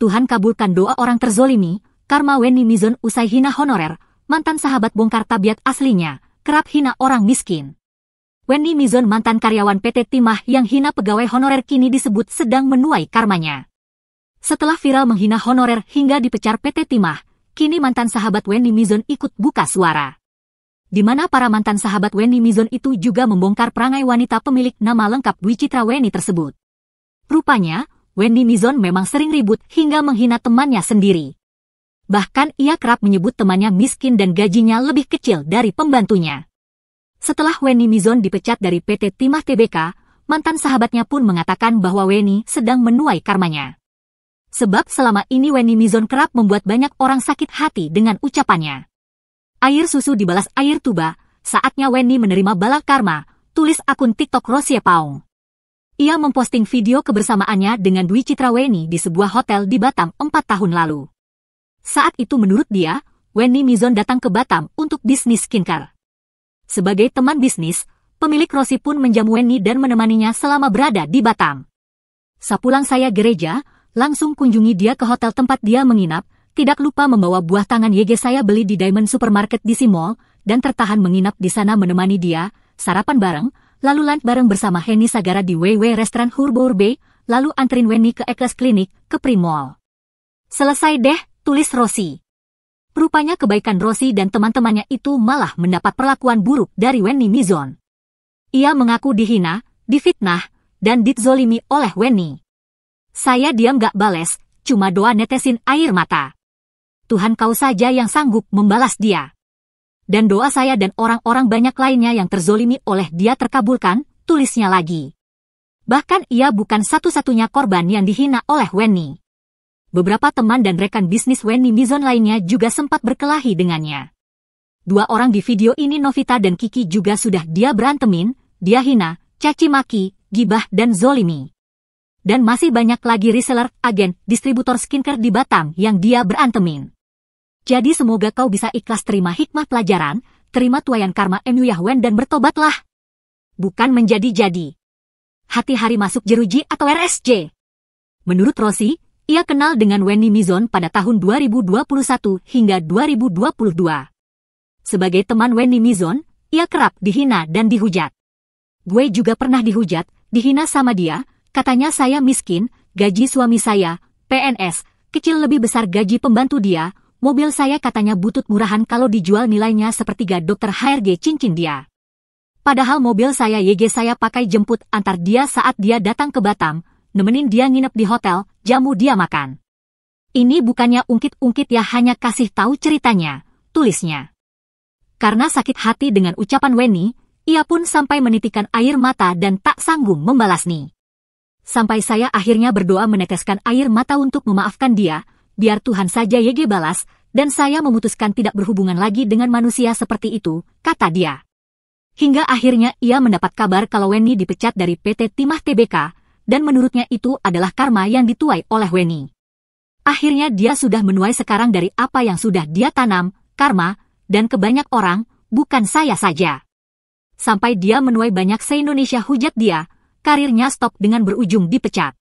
Tuhan kabulkan doa orang terzolimi, karma Wendy Mizon usai hina honorer, mantan sahabat bongkar tabiat aslinya, kerap hina orang miskin. Wendy Mizon mantan karyawan PT Timah yang hina pegawai honorer kini disebut sedang menuai karmanya. Setelah viral menghina honorer hingga dipecat PT Timah, kini mantan sahabat Wendy Mizon ikut buka suara. Di mana para mantan sahabat Wendy Mizon itu juga membongkar perangai wanita pemilik nama lengkap Dwi Citra Weni tersebut. Rupanya, Wendy Mizon memang sering ribut hingga menghina temannya sendiri. Bahkan ia kerap menyebut temannya miskin dan gajinya lebih kecil dari pembantunya. Setelah Wendy Mizon dipecat dari PT Timah Tbk, mantan sahabatnya pun mengatakan bahwa Weni sedang menuai karmanya. Sebab selama ini Wendy Mizon kerap membuat banyak orang sakit hati dengan ucapannya. Air susu dibalas air tuba, saatnya Wendy menerima bala karma, tulis akun TikTok Rosie Paung. Ia memposting video kebersamaannya dengan Dwi Citra Weni di sebuah hotel di Batam 4 tahun lalu. Saat itu menurut dia, Wendy Mizon datang ke Batam untuk bisnis skincare. Sebagai teman bisnis, pemilik Rosie pun menjamu Wendy dan menemaninya selama berada di Batam. Sepulang saya gereja, langsung kunjungi dia ke hotel tempat dia menginap, tidak lupa membawa buah tangan YG saya beli di Diamond Supermarket di Mall, dan tertahan menginap di sana menemani dia, sarapan bareng, lalu lunch bareng bersama Henny Sagara di WW Restoran Hurbo-Urbe, lalu anterin Wendy ke Ekles Klinik, ke Primall. Selesai deh, tulis Rosie. Rupanya kebaikan Rosie dan teman-temannya itu malah mendapat perlakuan buruk dari Wendy Mizon. Ia mengaku dihina, difitnah, dan dizolimi oleh Wendy. Saya diam gak bales, cuma doa netesin air mata. Tuhan kau saja yang sanggup membalas dia. Dan doa saya dan orang-orang banyak lainnya yang terzolimi oleh dia terkabulkan, tulisnya lagi. Bahkan ia bukan satu-satunya korban yang dihina oleh Wendy. Beberapa teman dan rekan bisnis Wendy Mizon lainnya juga sempat berkelahi dengannya. Dua orang di video ini Novita dan Kiki juga sudah dia berantemin, dia hina, caci maki, gibah dan zolimi. Dan masih banyak lagi reseller, agen, distributor skincare di Batam yang dia berantemin. Jadi semoga kau bisa ikhlas terima hikmah pelajaran, terima tuayan karma MU Yahwen dan bertobatlah. Bukan menjadi-jadi. Hati hari masuk jeruji atau RSJ. Menurut Rosie, ia kenal dengan Wendy Mizon pada tahun 2021 hingga 2022. Sebagai teman Wendy Mizon, ia kerap dihina dan dihujat. Gue juga pernah dihujat, dihina sama dia, katanya saya miskin, gaji suami saya, PNS, kecil lebih besar gaji pembantu dia, mobil saya katanya butut murahan kalau dijual nilainya sepertiga dokter HRG cincin dia. Padahal mobil saya YG saya pakai jemput antar dia saat dia datang ke Batam, nemenin dia nginep di hotel, jamu dia makan. Ini bukannya ungkit-ungkit ya, hanya kasih tahu ceritanya, tulisnya. Karena sakit hati dengan ucapan Wendy, ia pun sampai menitikan air mata dan tak sanggup membalas nih. Sampai saya akhirnya berdoa meneteskan air mata untuk memaafkan dia, biar Tuhan saja YG balas, dan saya memutuskan tidak berhubungan lagi dengan manusia seperti itu, kata dia. Hingga akhirnya ia mendapat kabar kalau Wendy dipecat dari PT Timah Tbk, dan menurutnya itu adalah karma yang dituai oleh Wendy. Akhirnya dia sudah menuai sekarang dari apa yang sudah dia tanam, karma, dan ke banyak orang, bukan saya saja. Sampai dia menuai banyak se-Indonesia hujat dia, karirnya stop dengan berujung dipecat.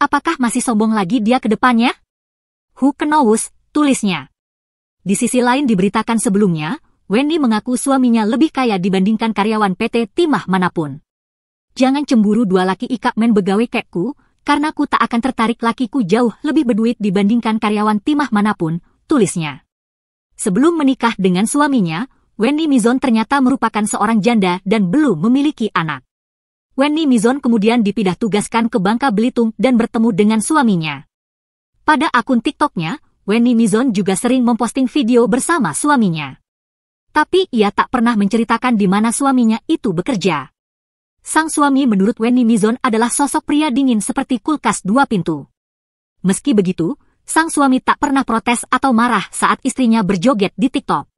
Apakah masih sombong lagi dia ke depannya? Who knows, tulisnya. Di sisi lain diberitakan sebelumnya, Wendy mengaku suaminya lebih kaya dibandingkan karyawan PT Timah manapun. Jangan cemburu dua laki ikak men begawe kekku, karena ku tak akan tertarik lakiku jauh lebih berduit dibandingkan karyawan Timah manapun, tulisnya. Sebelum menikah dengan suaminya, Wendy Mizon ternyata merupakan seorang janda dan belum memiliki anak. Wendy Mizon kemudian dipindah tugaskan ke Bangka Belitung dan bertemu dengan suaminya. Pada akun TikToknya, Wendy Mizon juga sering memposting video bersama suaminya. Tapi ia tak pernah menceritakan di mana suaminya itu bekerja. Sang suami menurut Wendy Mizon adalah sosok pria dingin seperti kulkas dua pintu. Meski begitu, sang suami tak pernah protes atau marah saat istrinya berjoget di TikTok.